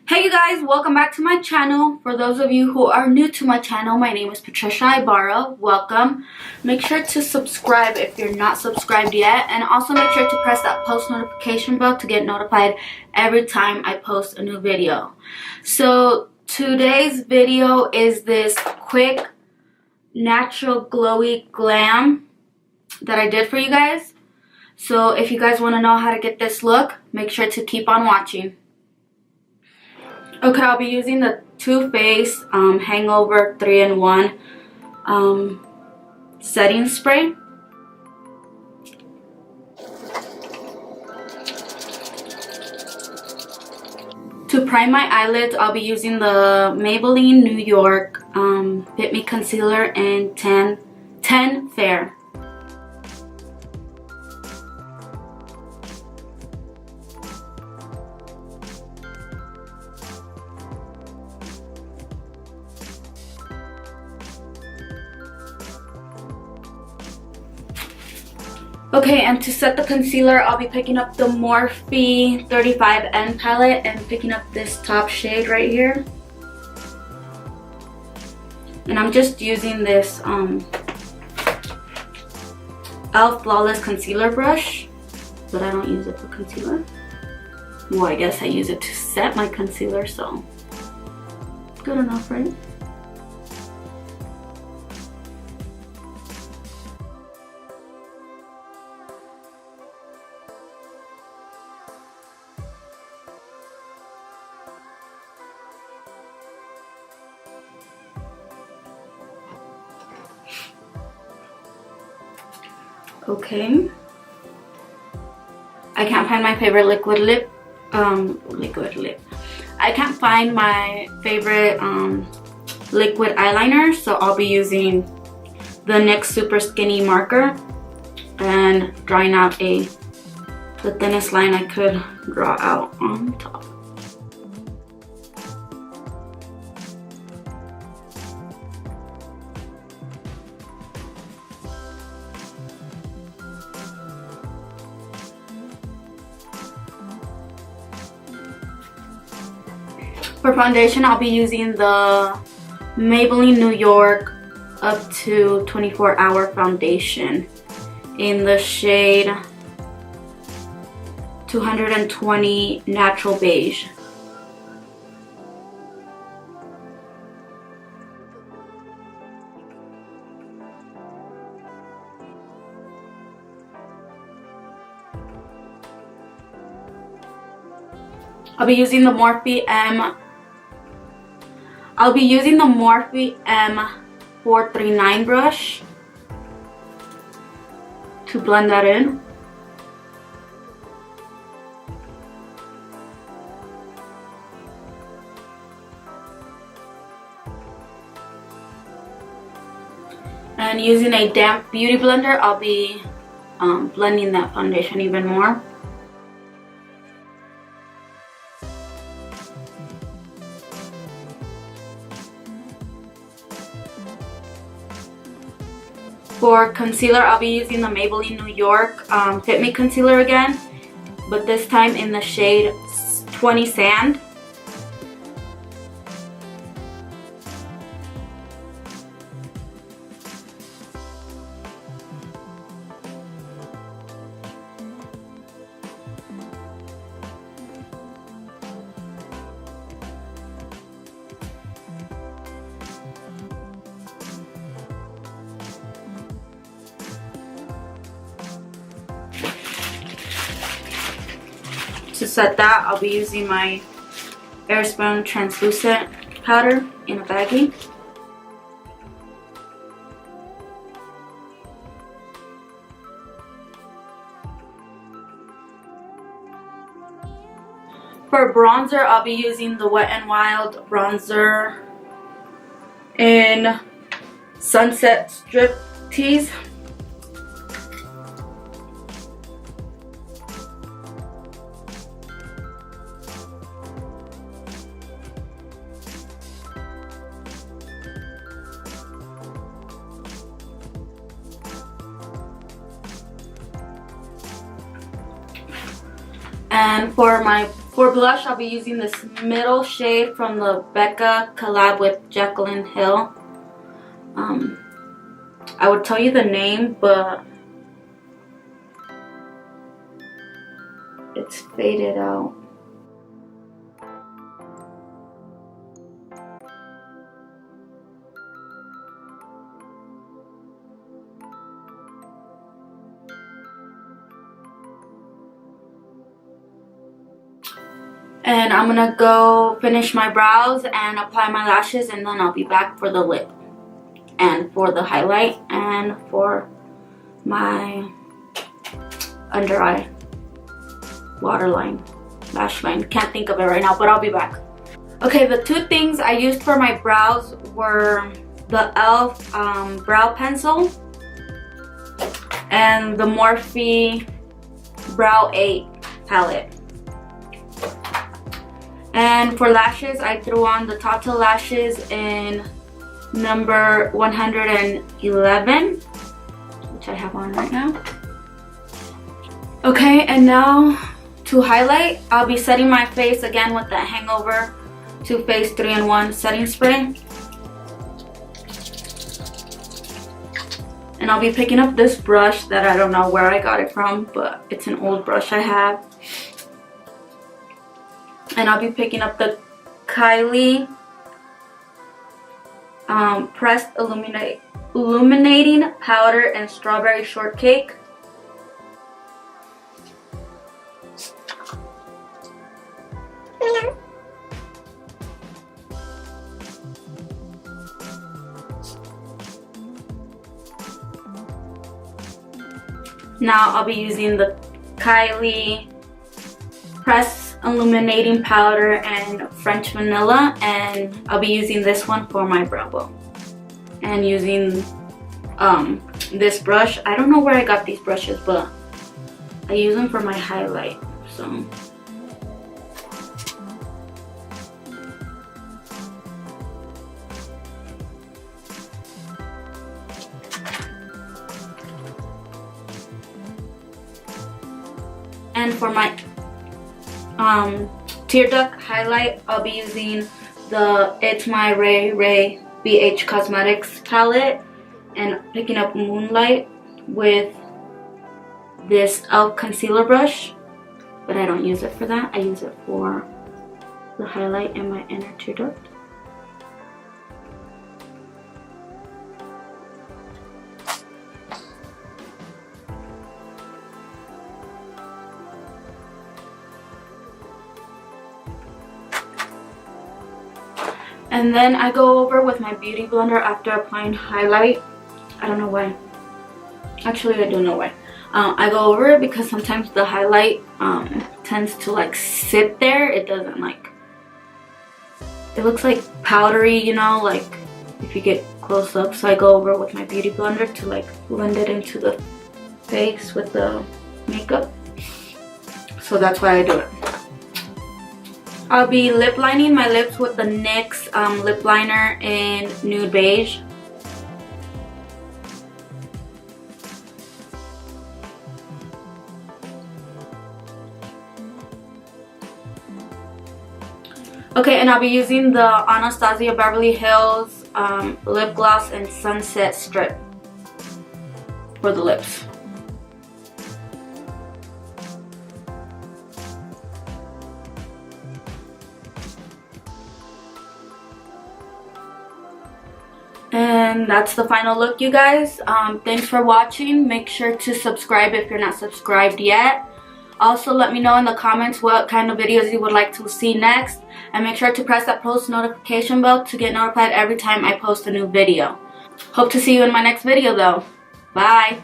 Hey you guys, welcome back to my channel. For those of you who are new to my channel, my name is Patricia Ibarra. Welcome. Make sure to subscribe if you're not subscribed yet, and also make sure to press that post notification bell to get notified every time I post a new video. So today's video is this quick natural glowy glam that I did for you guys. So if you guys want to know how to get this look, make sure to keep on watching. Okay, I'll be using the Too Faced Hangover 3-in-1 setting spray. To prime my eyelids, I'll be using the Maybelline New York Fit Me Concealer in 10 Fair. Okay, and to set the concealer, I'll be picking up the Morphe 35N palette and picking up this top shade right here. And I'm just using this e.l.f. Flawless Concealer brush, but I don't use it for concealer. Well, I guess I use it to set my concealer, so good enough, right? Okay. I can't find my favorite liquid lip. I can't find my favorite liquid eyeliner, so I'll be using the NYX Super Skinny marker and drawing out the thinnest line I could draw out on top. For foundation, I'll be using the Maybelline New York Up to 24-Hour Foundation in the shade 220 Natural Beige. I'll be using the Morphe M439 brush to blend that in. And using a damp beauty blender, I'll be blending that foundation even more. For concealer, I'll be using the Maybelline New York Fit Me Concealer again, but this time in the shade 20 Sand. To set that, I'll be using my Airspun translucent powder in a baggie. For bronzer, I'll be using the Wet n Wild bronzer in Sunset Strip Tease. And for my For blush, I'll be using this middle shade from the Becca collab with Jaclyn Hill. I would tell you the name, but it's faded out. And I'm gonna go finish my brows and apply my lashes, and then I'll be back for the lip and for the highlight and for my under eye waterline, lash line. Can't think of it right now, but I'll be back. Okay, the two things I used for my brows were the e.l.f. brow pencil and the Morphe Brow 8 palette. And for lashes, I threw on the Tata lashes in number 111, which I have on right now. Okay, and now to highlight, I'll be setting my face again with the Hangover Too Faced 3-in-1 setting spray. And I'll be picking up this brush that I don't know where I got it from, but it's an old brush I have. And I'll be picking up the Kylie Pressed Illuminating Powder and Strawberry Shortcake. Now I'll be using the Kylie Pressed Illuminating Powder and French Vanilla, and I'll be using this one for my brow bone. And using this brush, I don't know where I got these brushes, but I use them for my highlight. So and for my tear duct highlight, I'll be using the It's My Ray Ray BH Cosmetics palette and picking up Moonlight with this e.l.f. concealer brush, but I don't use it for that. I use it for the highlight in my inner tear duct. And then I go over with my beauty blender after applying highlight. I don't know why. Actually, I do know why. I go over it because sometimes the highlight tends to like sit there. It doesn't like, it looks like powdery, you know, like if you get close up. So I go over with my beauty blender to like blend it into the face with the makeup. So that's why I do it. I'll be lip lining my lips with the NYX lip liner in Nude Beige. Okay, and I'll be using the Anastasia Beverly Hills lip gloss and Sunset Strip for the lips. And that's the final look, you guys. Thanks for watching. Make sure to subscribe if you're not subscribed yet. Also, let me know in the comments what kind of videos you would like to see next. And make sure to press that post notification bell to get notified every time I post a new video. Hope to see you in my next video though. Bye!